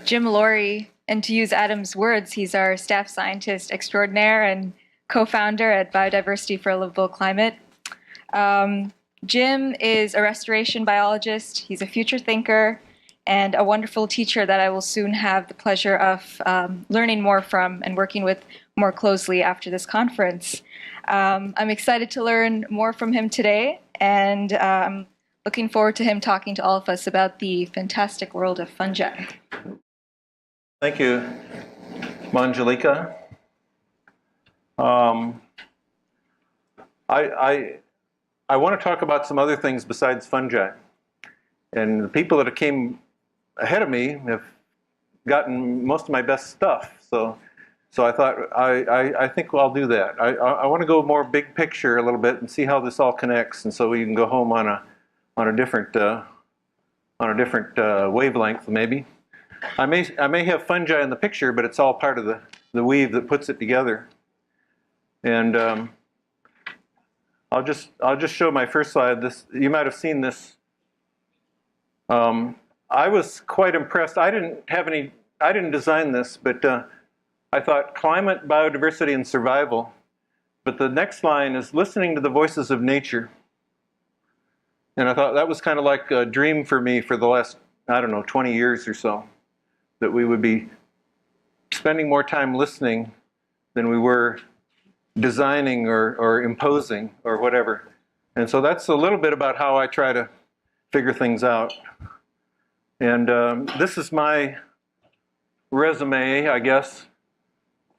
Jim Laurie, and to use Adam's words, he's our staff scientist extraordinaire and co-founder at Biodiversity for a Livable Climate. Jim is a restoration biologist, he's a future thinker, and a wonderful teacher that I will soon have the pleasure of learning more from and working with more closely after this conference. I'm excited to learn more from him today, and I'm looking forward to him talking to all of us about the fantastic world of fungi. Thank you, Manjalika. I want to talk about some other things besides fungi. And the people that came ahead of me have gotten most of my best stuff. So I thought, I think I'll do that. I want to go more big picture a little bit and see how this all connects, and so we can go home on a different wavelength maybe. I may have fungi in the picture, but it's all part of the weave that puts it together. And I'll just show my first slide. This, you might have seen this. I was quite impressed. I didn't design this, but I thought climate, biodiversity, and survival. But the next line is listening to the voices of nature. And I thought that was kind of like a dream for me for the last, I don't know, 20 years or so, that we would be spending more time listening than we were designing or imposing or whatever. And so that's a little bit about how I try to figure things out. And this is my resume, I guess.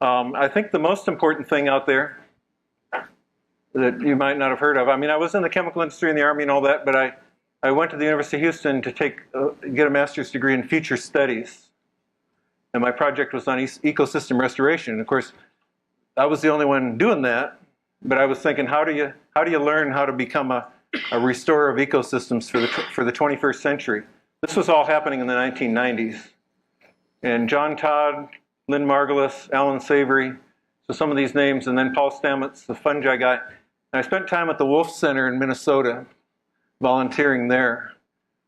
I think the most important thing out there that you might not have heard of, I mean, I was in the chemical industry in the Army and all that, but I went to the University of Houston to get a master's degree in future studies. And my project was on ecosystem restoration. And of course, I was the only one doing that, but I was thinking, how do you learn how to become a restorer of ecosystems for the 21st century? This was all happening in the 1990s. And John Todd, Lynn Margulis, Alan Savory, so some of these names, and then Paul Stamets, the fungi guy. And I spent time at the Wolf Center in Minnesota, volunteering there,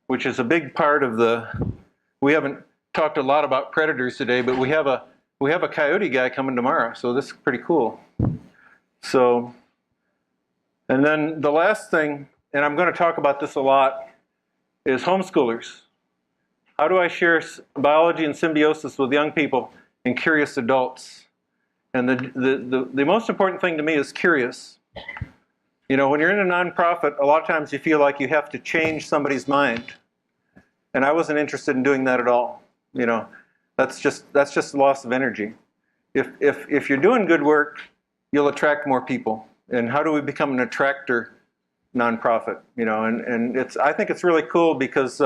which is a big part of we haven't talked a lot about predators today, but we have a coyote guy coming tomorrow, so this is pretty cool. So, and then the last thing, and I'm going to talk about this a lot, is homeschoolers. How do I share biology and symbiosis with young people and curious adults? And the most important thing to me is curious. You know, when you're in a nonprofit, a lot of times you feel like you have to change somebody's mind. And I wasn't interested in doing that at all. You know, that's just loss of energy. If you're doing good work, you'll attract more people. And how do we become an attractor nonprofit? You know, and I think it's really cool because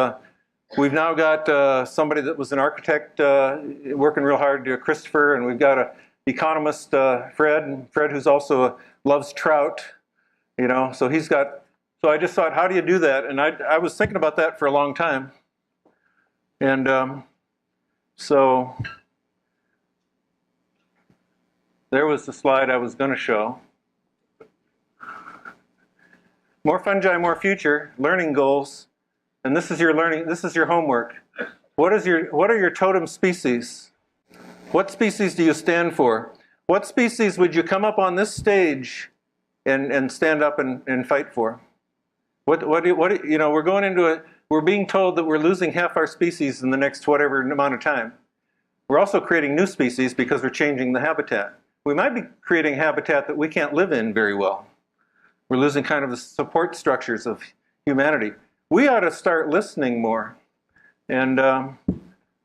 we've now got somebody that was an architect working real hard, Christopher, and we've got an economist, Fred who's also loves trout. You know, so so I just thought, how do you do that? And I was thinking about that for a long time. And so there was the slide I was going to show. More fungi, more future, learning goals. And this is your learning, this is your homework. What are your totem species? What species do you stand for? What species would you come up on this stage and stand up and fight for? What you know, we're being told that we're losing half our species in the next whatever amount of time. We're also creating new species because we're changing the habitat. We might be creating habitat that we can't live in very well. We're losing kind of the support structures of humanity. We ought to start listening more. And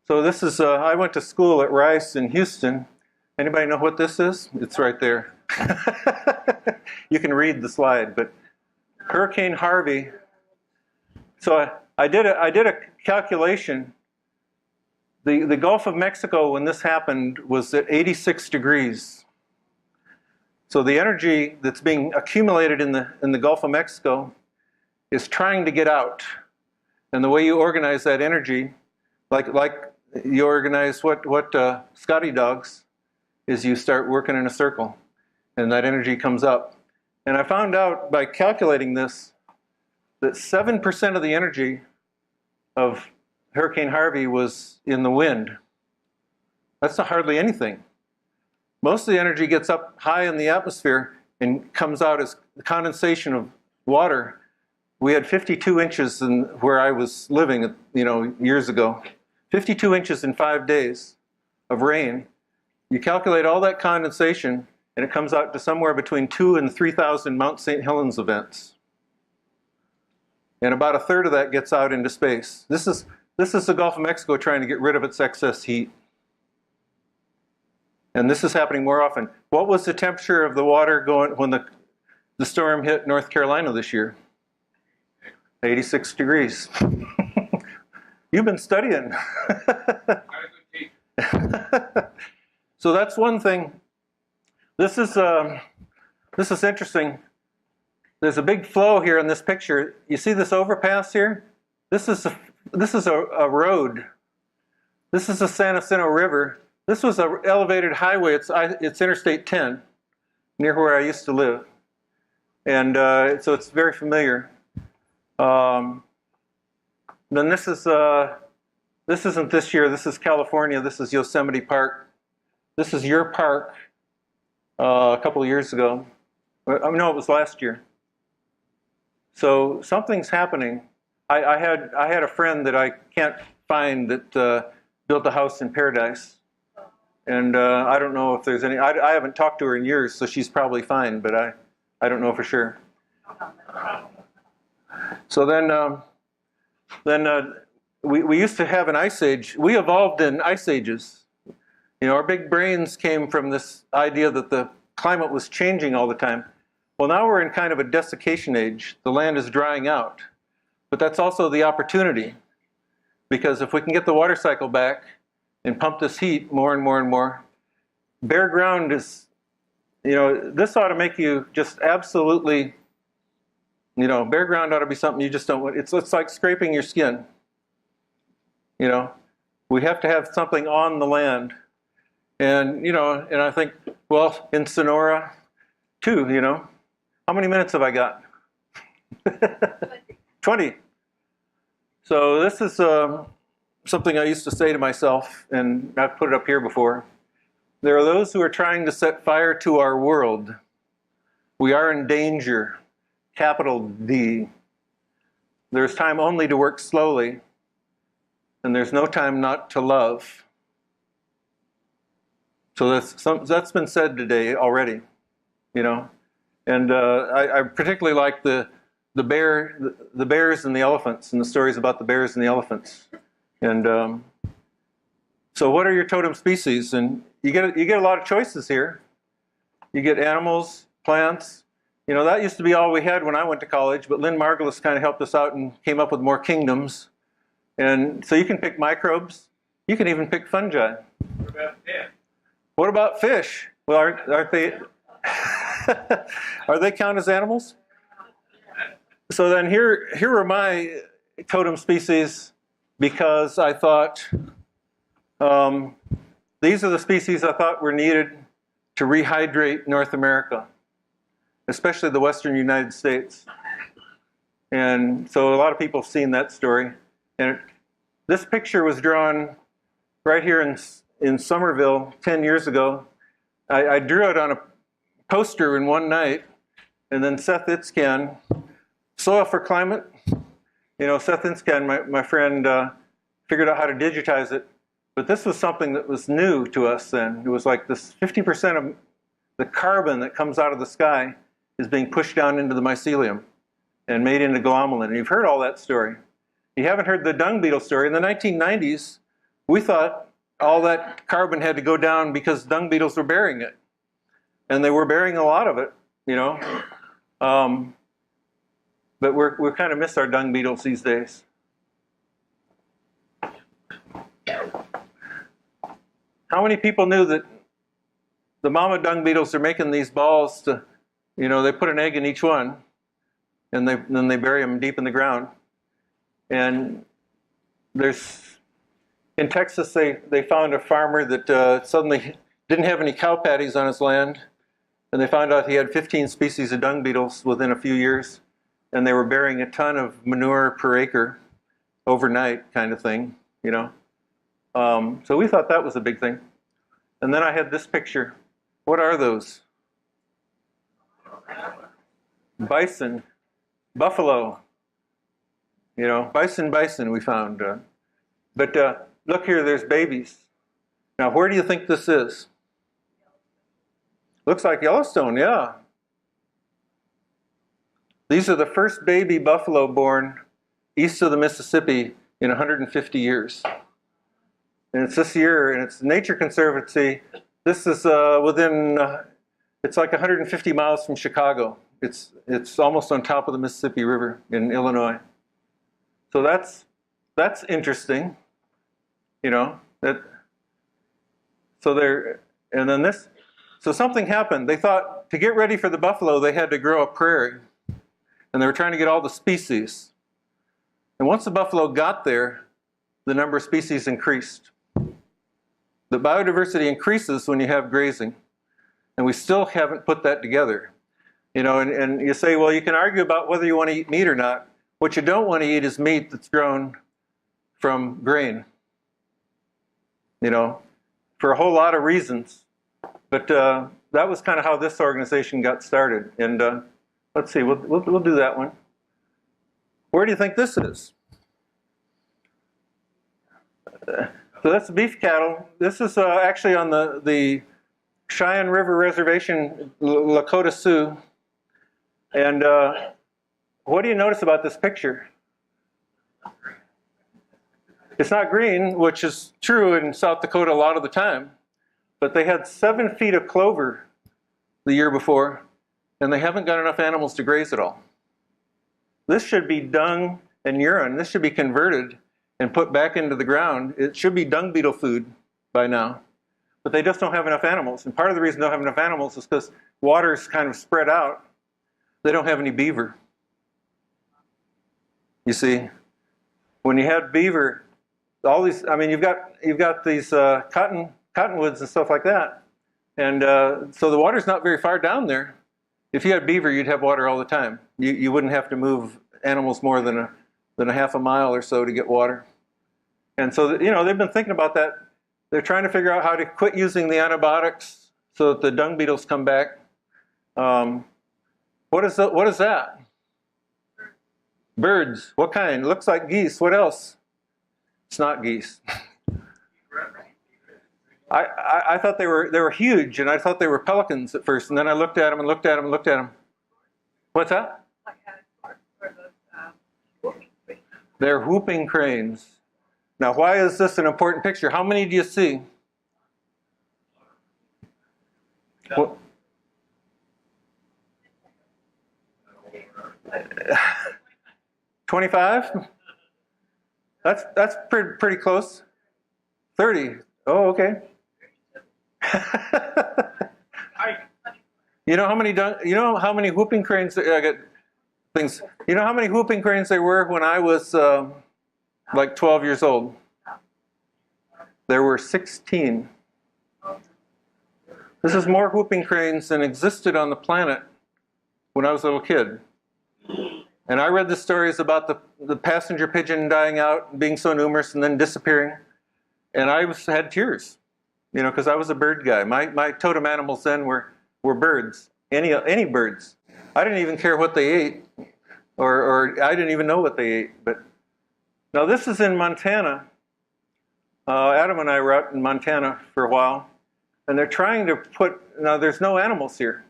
so this is, I went to school at Rice in Houston. Anybody know what this is? It's right there. You can read the slide, but Hurricane Harvey. So I did a calculation. The Gulf of Mexico, when this happened, was at 86 degrees. So the energy that's being accumulated in the Gulf of Mexico is trying to get out. And the way you organize that energy, like you organize what Scotty dogs, is you start working in a circle, and that energy comes up. And I found out by calculating this that 7% of the energy of Hurricane Harvey was in the wind. That's not hardly anything. Most of the energy gets up high in the atmosphere and comes out as condensation of water. We had 52 inches in where I was living, years ago. 52 inches in 5 days of rain. You calculate all that condensation, and it comes out to somewhere between 2 and 3,000 Mount St. Helens events. And about a third of that gets out into space. This is the Gulf of Mexico trying to get rid of its excess heat. And this is happening more often. What was the temperature of the water going when the storm hit North Carolina this year? 86 degrees. You've been studying. So that's one thing. This is interesting. There's a big flow here in this picture. You see this overpass here? This is a road. This is the San Jacinto River. This was an elevated highway. It's Interstate 10, near where I used to live. And so it's very familiar. Then this isn't this year. This is California. This is Yosemite Park. This is your park a couple of years ago. No, it was last year. So something's happening. I had a friend that I can't find that built a house in paradise. And I don't know if there's any, I haven't talked to her in years, so she's probably fine, but I don't know for sure. So then we used to have an ice age. We evolved in ice ages. Our big brains came from this idea that the climate was changing all the time. Well, now we're in kind of a desiccation age. The land is drying out. But that's also the opportunity. Because if we can get the water cycle back and pump this heat more and more and more, bare ground is, this ought to make you just absolutely, bare ground ought to be something you just don't want. It's like scraping your skin. We have to have something on the land. And, and I think, well, in Sonora, too, How many minutes have I got? 20. So this is something I used to say to myself, and I've put it up here before. There are those who are trying to set fire to our world. We are in danger, capital D. There's time only to work slowly, and there's no time not to love. So that's been said today already, And I particularly like the bears and the elephants, and the stories about the bears and the elephants. And so, what are your totem species? And you get a lot of choices here. You get animals, plants. That used to be all we had when I went to college. But Lynn Margulis kind of helped us out and came up with more kingdoms. And so you can pick microbes. You can even pick fungi. What about fish? What about fish? Well, aren't they? Are they count as animals? So then here are my totem species, because I thought these are the species I thought were needed to rehydrate North America, especially the western United States. And so a lot of people have seen that story. And this picture was drawn right here in Somerville 10 years ago. I drew it on a poster in one night, and then Seth Itzkan, Soil for Climate. Seth Itzkan, my friend, figured out how to digitize it. But this was something that was new to us then. It was like this 50% of the carbon that comes out of the sky is being pushed down into the mycelium and made into glomalin. And you've heard all that story. You haven't heard the dung beetle story. In the 1990s, we thought all that carbon had to go down because dung beetles were burying it. And they were burying a lot of it, But we're kind of miss our dung beetles these days. How many people knew that the mama dung beetles are making these balls to, they put an egg in each one, and then they bury them deep in the ground. And in Texas, they found a farmer that suddenly didn't have any cow patties on his land. And they found out he had 15 species of dung beetles within a few years. And they were burying a ton of manure per acre overnight, kind of thing, So we thought that was a big thing. And then I had this picture. What are those? Bison, buffalo. You know, bison we found. But look here, there's babies. Now, where do you think this is? Looks like Yellowstone, yeah. These are the first baby buffalo born east of the Mississippi in 150 years. And it's this year, and it's Nature Conservancy. This is within, it's like 150 miles from Chicago. It's almost on top of the Mississippi River in Illinois. So that's interesting, you know. And then this, so something happened. They thought to get ready for the buffalo, they had to grow a prairie. And they were trying to get all the species. And once the buffalo got there, the number of species increased. The biodiversity increases when you have grazing. And we still haven't put that together. You know, and you say, well, you can argue about whether you want to eat meat or not. What you don't want to eat is meat that's grown from grain. You know, for a whole lot of reasons. But that was kind of how this organization got started. And let's see, we'll do that one. Where do you think this is? So that's beef cattle. This is actually on the Cheyenne River Reservation, Lakota Sioux. And what do you notice about this picture? It's not green, which is true in South Dakota a lot of the time. But they had 7 feet of clover the year before, and they haven't got enough animals to graze it all. This should be dung and urine. This should be converted and put back into the ground. It should be dung beetle food by now. But they just don't have enough animals. And part of the reason they don't have enough animals is because water's kind of spread out. They don't have any beaver. You see, when you have beaver, all these, I mean, you've got these cottonwoods and stuff like that. And so the water's not very far down there. If you had beaver, you'd have water all the time. You wouldn't have to move animals more than a half a mile or so to get water. And so, you know, they've been thinking about that. They're trying to figure out how to quit using the antibiotics so that the dung beetles come back. What is that? Birds. What kind? Looks like geese. What else? It's not geese. I thought they were huge, and I thought they were pelicans at first, and then I looked at them and looked at them and looked at them. What's that? They're whooping cranes. Now, why is this an important picture? How many do you see? What? 25? That's pretty close. 30. Oh, okay. You know how many whooping cranes? I get things. You know how many whooping cranes there were when I was like 12 years old? There were 16. This is more whooping cranes than existed on the planet when I was a little kid. And I read the stories about the passenger pigeon dying out and being so numerous and then disappearing. And I had tears, you know, because I was a bird guy. My totem animals then were birds, any birds. I didn't even care what they ate, or I didn't even know what they ate. But now this is in Montana. Adam and I were out in Montana for a while, and they're trying to now there's no animals here.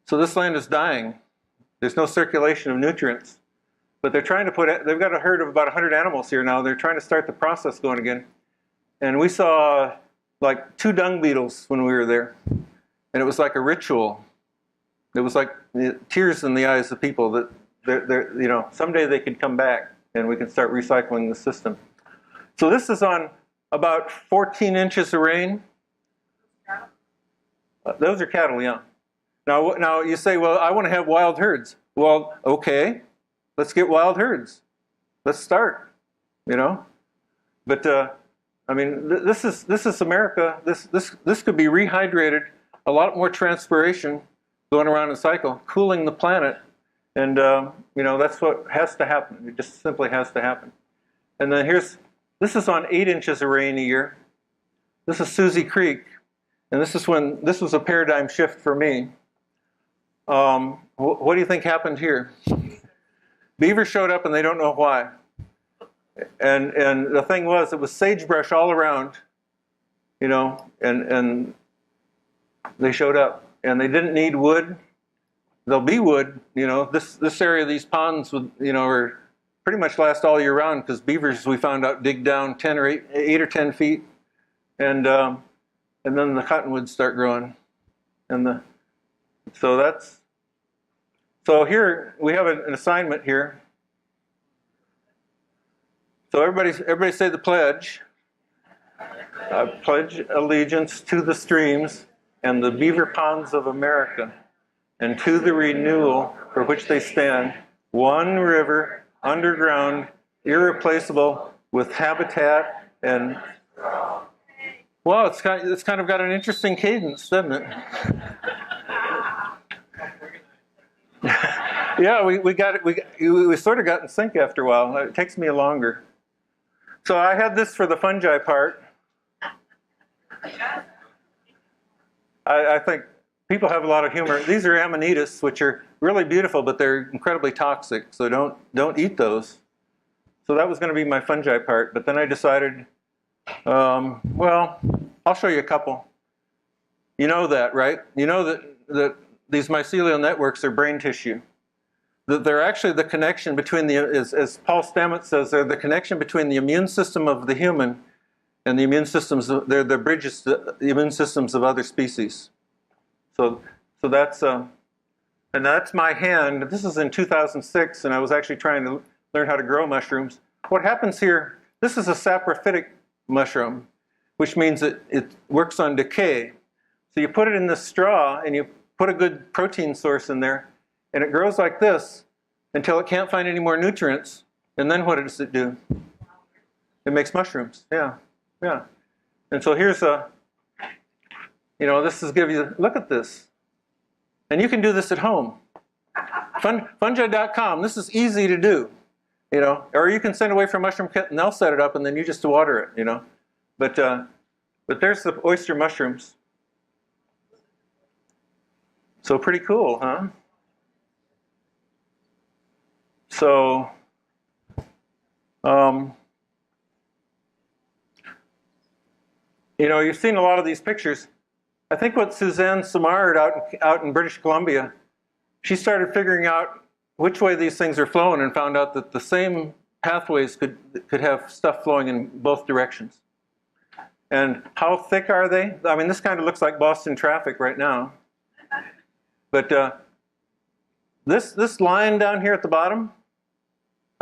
So this land is dying. There's no circulation of nutrients. But they're trying to they've got a herd of about 100 animals here now. They're trying to start the process going again. And we saw like 2 dung beetles when we were there. And it was like a ritual. It was like tears in the eyes of people that you know, someday they could come back and we can start recycling the system. So this is on about 14 inches of rain. Those are cattle, yeah. Now you say, well, I want to have wild herds. Well, okay, let's get wild herds. Let's start, you know. But I mean, this is America. This could be rehydrated, a lot more transpiration going around in a cycle, cooling the planet, and you know, that's what has to happen. It just simply has to happen. And then this is on 8 inches of rain a year. This is Susie Creek. And this was a paradigm shift for me. What do you think happened here? Beavers showed up and they don't know why. And the thing was, it was sagebrush all around, you know, and they showed up. And they didn't need wood. There'll be wood, you know. This area, these ponds would, you know, are pretty much last all year round because beavers, we found out, dig down 8 or 10 feet, and then the cottonwoods start growing, so here we have an assignment here. So everybody say the pledge. I pledge allegiance to the streams and the beaver ponds of America, and to the renewal for which they stand, one river, underground, irreplaceable, with habitat and... Well, it's kind of got an interesting cadence, doesn't it? Yeah, we got it. We sort of got in sync after a while. It takes me longer. So I had this for the fungi part. I think people have a lot of humor. These are amanitas, which are really beautiful, but they're incredibly toxic. So don't eat those. So that was going to be my fungi part. But then I decided, well, I'll show you a couple. You know that, right? You know that these mycelial networks are brain tissue. That they're actually the connection between as Paul Stamets says, they're the connection between the immune system of the human and the immune systems. They're the bridges to the immune systems of other species. So that's and that's my hand. This is in 2006, and I was actually trying to learn how to grow mushrooms. What happens here? This is a saprophytic mushroom, which means it works on decay. So you put it in this straw, and you put a good protein source in there, and it grows like this until it can't find any more nutrients. And then what does it do? It makes mushrooms. Yeah. And so here's this is give you, look at this. And you can do this at home. Fungi.com, this is easy to do, you know. Or you can send away for a mushroom kit and they'll set it up and then you just water it, you know. But there's the oyster mushrooms. So pretty cool, huh? So, you've seen a lot of these pictures. I think what Suzanne Simard out in British Columbia, she started figuring out which way these things are flowing and found out that the same pathways could have stuff flowing in both directions. And how thick are they? I mean, this kind of looks like Boston traffic right now. But this line down here at the bottom,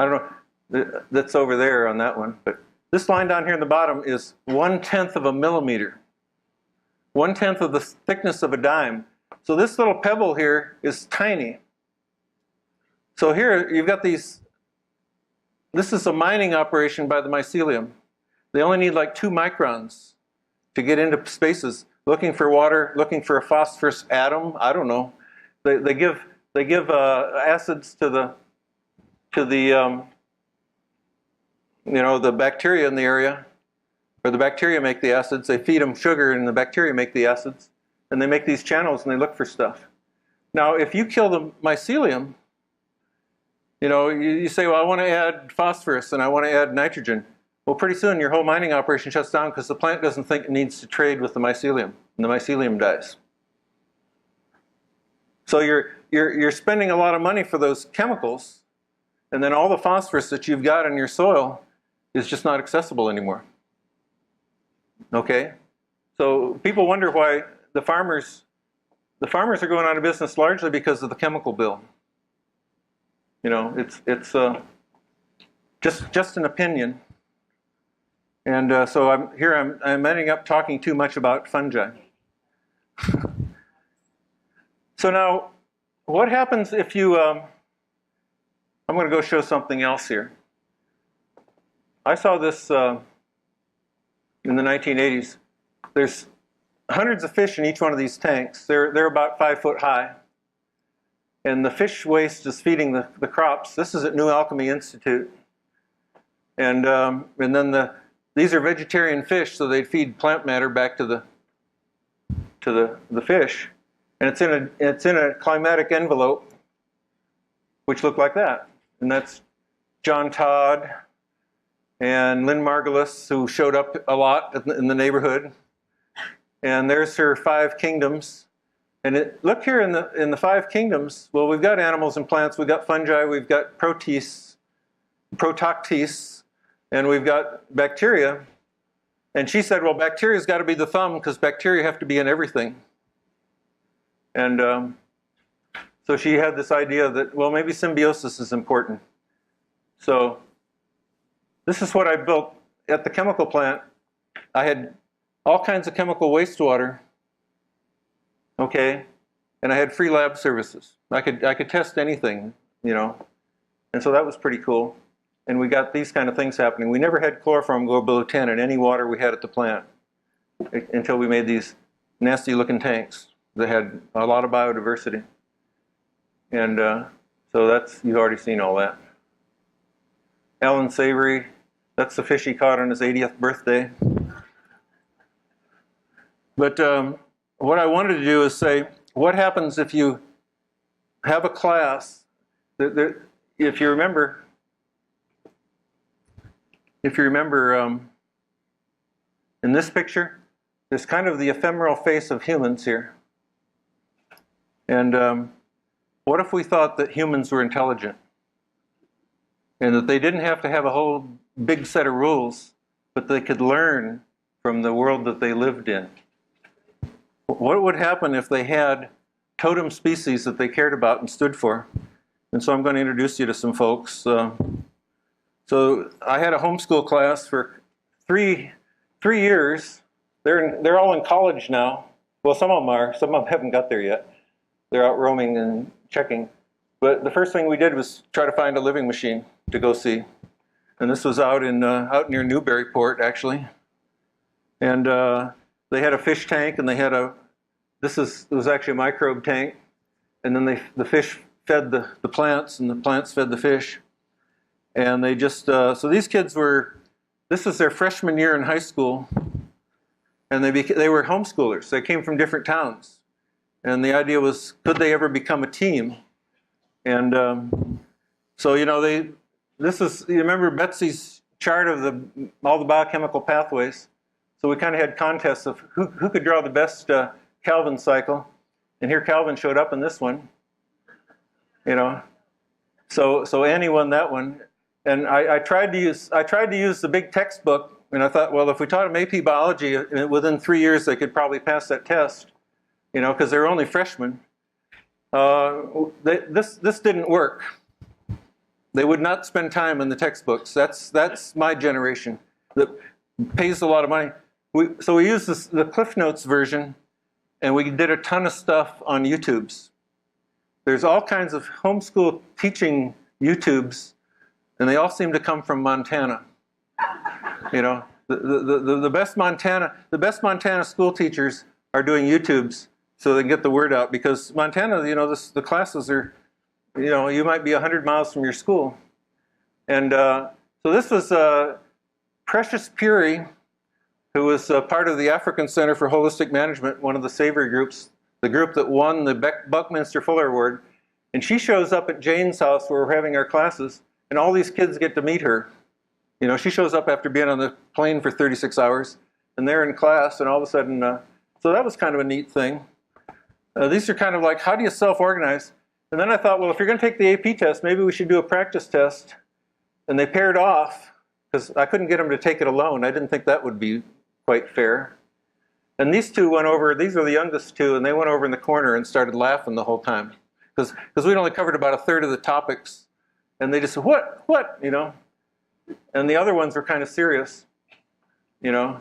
I don't know, that's over there on that one, but this line down here in the bottom is 1/10 of a millimeter. 1/10 of the thickness of a dime. So this little pebble here is tiny. So here you've got these, this is a mining operation by the mycelium. They only need like 2 microns to get into spaces, looking for water, looking for a phosphorus atom, I don't know. They give acids to the the bacteria in the area, or the bacteria make the acids. They feed them sugar and the bacteria make the acids, and they make these channels and they look for stuff. Now if you kill the mycelium, you say, well, I want to add phosphorus and I want to add nitrogen. Well, pretty soon your whole mining operation shuts down because the plant doesn't think it needs to trade with the mycelium, and the mycelium dies. So you're spending a lot of money for those chemicals, and then all the phosphorus that you've got in your soil is just not accessible anymore. Okay? So people wonder why the farmers are going out of business largely because of the chemical bill. It's just an opinion. And so I'm ending up talking too much about fungi. So now, what happens if you, I'm going to go show something else here. I saw this in the 1980s. There's hundreds of fish in each one of these tanks. They're about 5 foot high. And the fish waste is feeding the crops. This is at New Alchemy Institute. And then these are vegetarian fish, so they'd feed plant matter back to to the fish. And it's in a climatic envelope, which looked like that. And that's John Todd and Lynn Margulis, who showed up a lot in the neighborhood. And there's her 5 kingdoms. And look here in the 5 kingdoms. Well, we've got animals and plants. We've got fungi. We've got protoctis, and we've got bacteria. And she said, well, bacteria's got to be the thumb because bacteria have to be in everything. And so she had this idea that, well, maybe symbiosis is important. So this is what I built at the chemical plant. I had all kinds of chemical wastewater, okay, and I had free lab services. I could test anything, you know, and so that was pretty cool. And we got these kind of things happening. We never had chloroform go below 10 in any water we had at the plant until we made these nasty looking tanks that had a lot of biodiversity. And so that's, you've already seen all that. Alan Savory, that's the fish he caught on his 80th birthday. But what I wanted to do is say, what happens if you have a class, if you remember, in this picture, there's kind of the ephemeral face of humans here. And what if we thought that humans were intelligent? And that they didn't have to have a whole big set of rules, but they could learn from the world that they lived in. What would happen if they had totem species that they cared about and stood for? And so I'm going to introduce you to some folks. So I had a homeschool class for three years. They're all in college now. Well, some of them are. Some of them haven't got there yet. They're out roaming and checking. But the first thing we did was try to find a living machine to go see. And this was out near Newburyport, actually. And they had a fish tank, and they had it was actually a microbe tank. And then the fish fed the plants, and the plants fed the fish. And they just, so these kids this was their freshman year in high school. And they were homeschoolers. They came from different towns. And the idea was, could they ever become a team? And so, you know, you remember Betsy's chart of all the biochemical pathways? So we kind of had contests of who could draw the best Calvin cycle. And here Calvin showed up in this one, you know. So Annie won that one. And I tried to use the big textbook, and I thought, well, if we taught them AP biology, within 3 years they could probably pass that test, you know, because they were only freshmen. This didn't work. They would not spend time in the textbooks. That's my generation that pays a lot of money. So we used the Cliff Notes version, and we did a ton of stuff on YouTubes. There's all kinds of homeschool teaching YouTubes, and they all seem to come from Montana. You know, the best Montana school teachers are doing YouTubes so they can get the word out, because Montana, you know, the classes are, you know, you might be 100 miles from your school. And so this was Precious Puri, who was part of the African Center for Holistic Management, one of the Savory groups, the group that won the Buckminster Fuller Award. And she shows up at Jane's house where we're having our classes, and all these kids get to meet her. You know, she shows up after being on the plane for 36 hours, and they're in class, and all of a sudden, so that was kind of a neat thing. These are kind of like, how do you self-organize? And then I thought, well, if you're going to take the AP test, maybe we should do a practice test. And they paired off, because I couldn't get them to take it alone. I didn't think that would be quite fair. And these two went over, these are the youngest two, and they went over in the corner and started laughing the whole time. Because we'd only covered about a third of the topics. And they just said, what, you know? And the other ones were kind of serious, you know?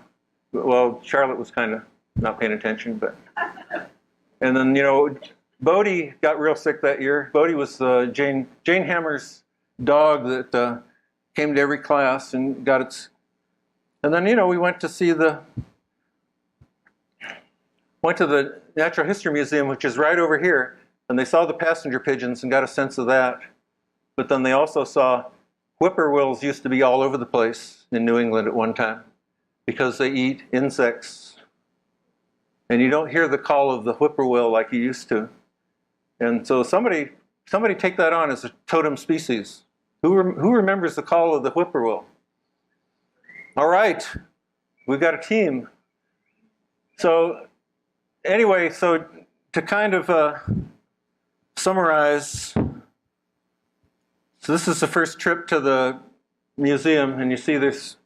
Well, Charlotte was kind of not paying attention, but... And then, you know, Bodie got real sick that year. Bodie was Jane Hammer's dog that came to every class and got its... And then, you know, we went to the Natural History Museum, which is right over here, and they saw the passenger pigeons and got a sense of that. But then they also saw whippoorwills used to be all over the place in New England at one time because they eat insects. and you don't hear the call of the whippoorwill like you used to. And so somebody take that on as a totem species. Who remembers the call of the whippoorwill? All right, we've got a team. So anyway, so to kind of summarize, so this is the first trip to the museum, and you see this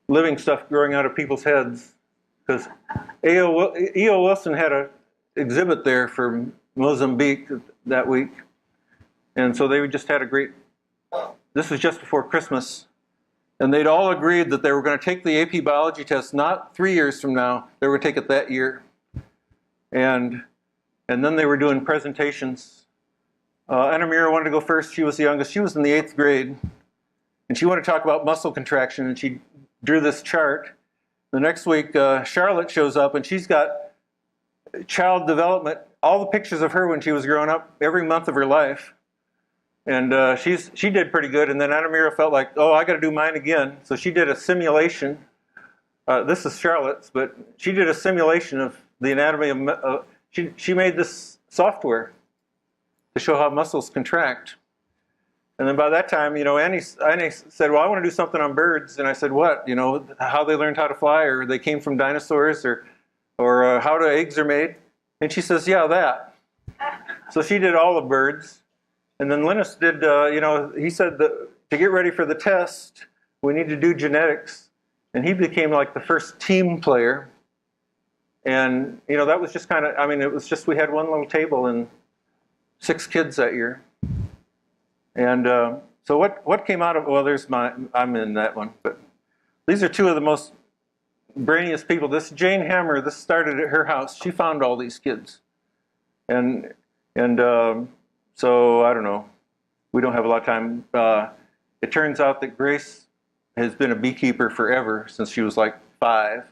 living stuff growing out of people's heads, because E.O. Wilson had an exhibit there for Mozambique that week, and so they just had a great, this was just before Christmas, and they'd all agreed that they were going to take the AP biology test not 3 years from now, they were going to take it that year. And then they were doing presentations. Anna Mira wanted to go first. She was the youngest. She was in the 8th grade. And she wanted to talk about muscle contraction, and she drew this chart. The next week, Charlotte shows up, and she's got child development, all the pictures of her when she was growing up, every month of her life. And she did pretty good. And then Anna Mira felt like, oh, I got to do mine again. So she did a simulation. This is Charlotte's, but she did a simulation of the anatomy of, she made this software to show how muscles contract. And then by that time, you know, Annie said, well, I want to do something on birds. And I said, what? You know, how they learned how to fly, or they came from dinosaurs, or how the eggs are made. And she says, yeah, that. So she did all the birds. And then Linus did, you know, he said that to get ready for the test, we need to do genetics. And he became like the first team player. And, you know, that was just kind of, I mean, it was just, we had one little table and 6 kids that year. And so what came out of, well, there's I'm in that one. But these are 2 of the most brainiest people. This Jane Hammer, this started at her house. She found all these kids. And so, I don't know. We don't have a lot of time. It turns out that Grace has been a beekeeper forever, since she was like 5.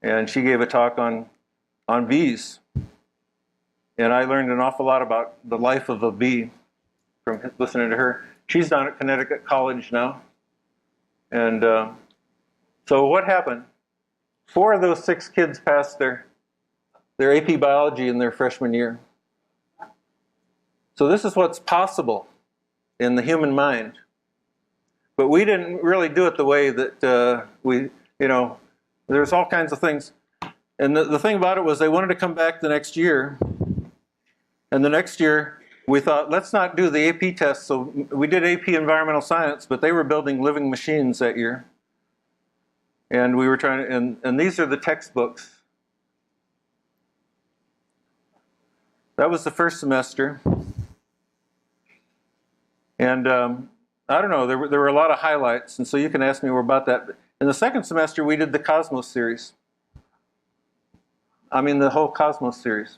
And she gave a talk on bees. And I learned an awful lot about the life of a bee from listening to her. She's down at Connecticut College now. And so what happened? 4 of those 6 kids passed their AP biology in their freshman year. So this is what's possible in the human mind. But we didn't really do it the way that we, you know, there's all kinds of things. And the thing about it was they wanted to come back the next year. And the next year, we thought, let's not do the AP test. So we did AP Environmental Science, but they were building living machines that year. And we were trying to, and these are the textbooks. That was the first semester. And I don't know, there were a lot of highlights, and so you can ask me more about that. In the second semester, we did the Cosmos series. I mean, the whole Cosmos series.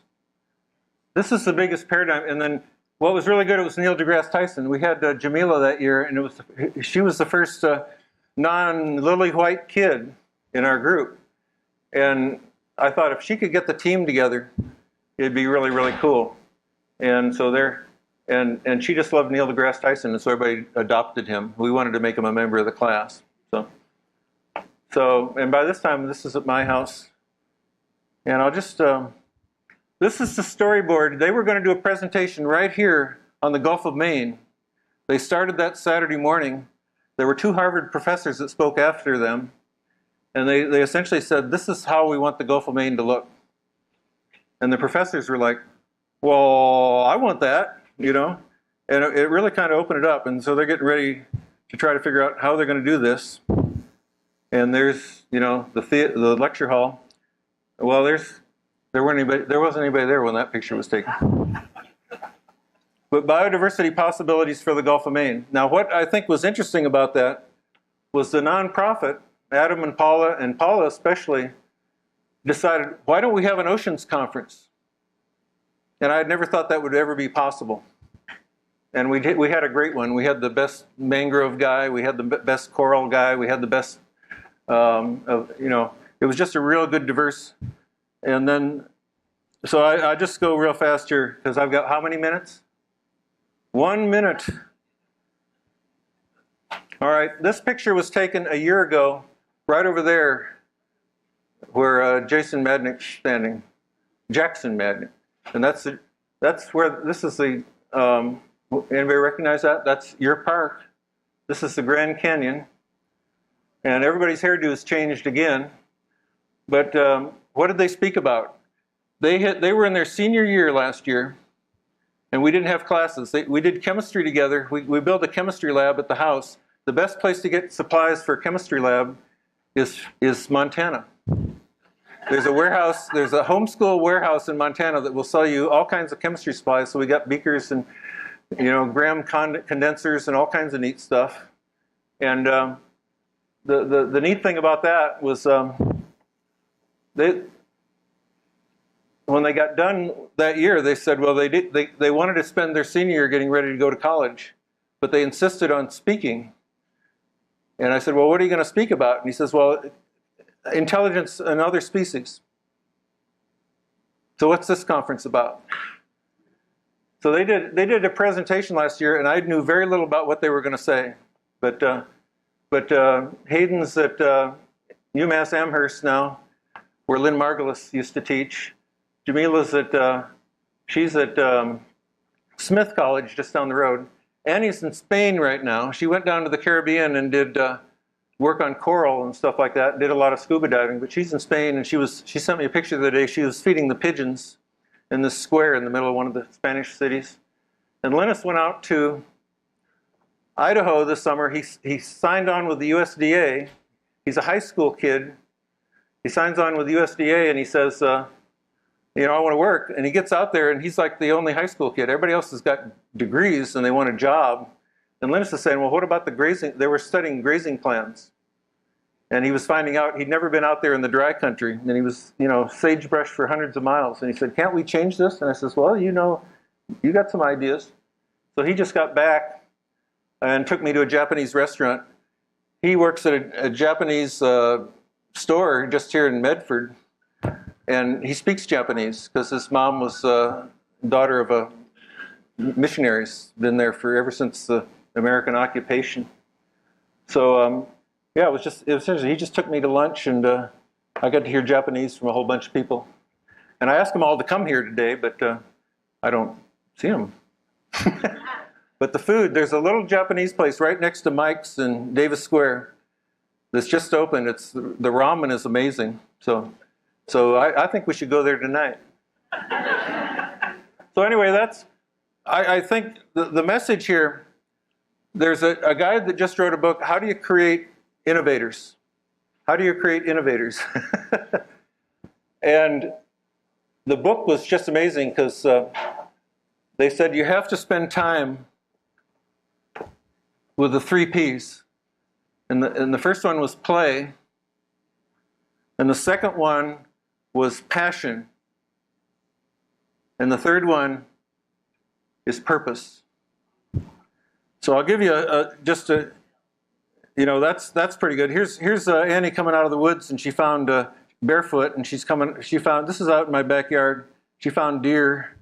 This is the biggest paradigm. And then what was really good, it was Neil deGrasse Tyson. We had Jamila that year, and she was the first non-lily white kid in our group. And I thought if she could get the team together, it'd be really, really cool. And so and she just loved Neil deGrasse Tyson, and so everybody adopted him. We wanted to make him a member of the class. So, and by this time, this is at my house. And I'll just, this is the storyboard. They were going to do a presentation right here on the Gulf of Maine. They started that Saturday morning. There were 2 Harvard professors that spoke after them. And they essentially said, this is how we want the Gulf of Maine to look. And the professors were like, well, I want that, you know. And it really kind of opened it up. And so they're getting ready to try to figure out how they're going to do this. And there's, you know, the lecture hall. Well, there wasn't anybody there when that picture was taken. But biodiversity possibilities for the Gulf of Maine. Now, what I think was interesting about that was the nonprofit, Adam and Paula especially, decided, why don't we have an oceans conference? And I had never thought that would ever be possible. And we had a great one. We had the best mangrove guy, we had the best coral guy, we had the best, you know, it was just a real good diverse. And then, so I just go real fast here, because I've got how many minutes? 1 minute. All right, this picture was taken a year ago, right over there. where Jason Madnick's standing, Jackson Madnick. And that's where, this is the, anybody recognize that? That's your park. This is the Grand Canyon. And everybody's hairdos changed again. But what did they speak about? They were in their senior year last year, and we didn't have classes. We did chemistry together. We built a chemistry lab at the house. The best place to get supplies for a chemistry lab is Montana. There's a warehouse, there's a homeschool warehouse in Montana that will sell you all kinds of chemistry supplies. So we got beakers and, gram condensers and all kinds of neat stuff. And the neat thing about that was when they got done that year, they said, well, they wanted to spend their senior year getting ready to go to college, but they insisted on speaking. And I said, well, what are you going to speak about? And he says, well, intelligence and other species. So what's this conference about? So they did a presentation last year, and I knew very little about what they were going to say. But Hayden's at UMass Amherst now, where Lynn Margulis used to teach. Jamila's she's at Smith College just down the road. Annie's in Spain right now. She went down to the Caribbean and did work on coral and stuff like that, did a lot of scuba diving, but she's in Spain, and she sent me a picture the other day. She was feeding the pigeons in this square in the middle of one of the Spanish cities. And Linus went out to Idaho this summer. He signed on with the USDA. He's a high school kid. He signs on with the USDA and he says, I want to work. And he gets out there and he's like the only high school kid. Everybody else has got degrees and they want a job. And Linus is saying, well, what about the grazing? They were studying grazing plans. And he was finding out he'd never been out there in the dry country. And he was, sagebrush for hundreds of miles. And he said, can't we change this? And I says, well, you got some ideas. So he just got back and took me to a Japanese restaurant. He works at a Japanese store just here in Medford. And he speaks Japanese because his mom was daughter of a missionaries, been there ever since the American occupation. So it was seriously, he just took me to lunch and I got to hear Japanese from a whole bunch of people. And I asked them all to come here today, but I don't see them. But the food, there's a little Japanese place right next to Mike's in Davis Square that's just opened. The ramen is amazing. So I think we should go there tonight. So anyway, I think the message here, there's a guy that just wrote a book, How Do You Create Innovators? How do you create innovators? And the book was just amazing because they said you have to spend time with the 3 Ps. And the first one was play. And the second one was passion. And the third one is purpose. So I'll give you that's pretty good. Here's Annie coming out of the woods, and she found barefoot, and she found, this is out in my backyard, she found deer.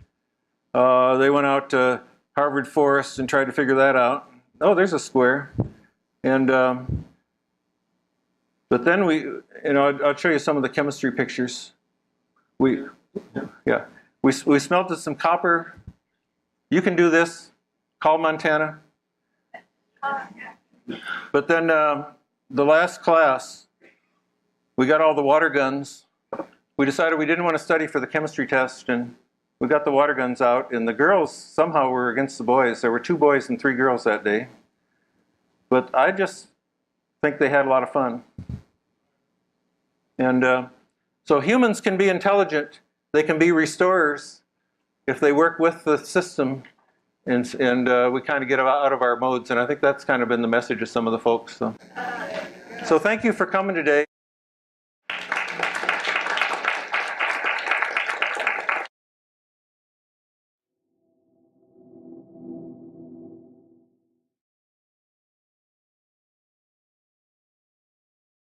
They went out to Harvard Forest and tried to figure that out. Oh, there's a square. And but then I'll show you some of the chemistry pictures. We smelted some copper. You can do this. Call Montana. But then the last class, we got all the water guns. We decided we didn't want to study for the chemistry test, and we got the water guns out, and the girls somehow were against the boys. There were 2 boys and 3 girls that day. But I just think they had a lot of fun. And so humans can be intelligent. They can be restorers if they work with the system, and we kind of get out of our modes. And I think that's kind of been the message of some of the folks. So thank you for coming today.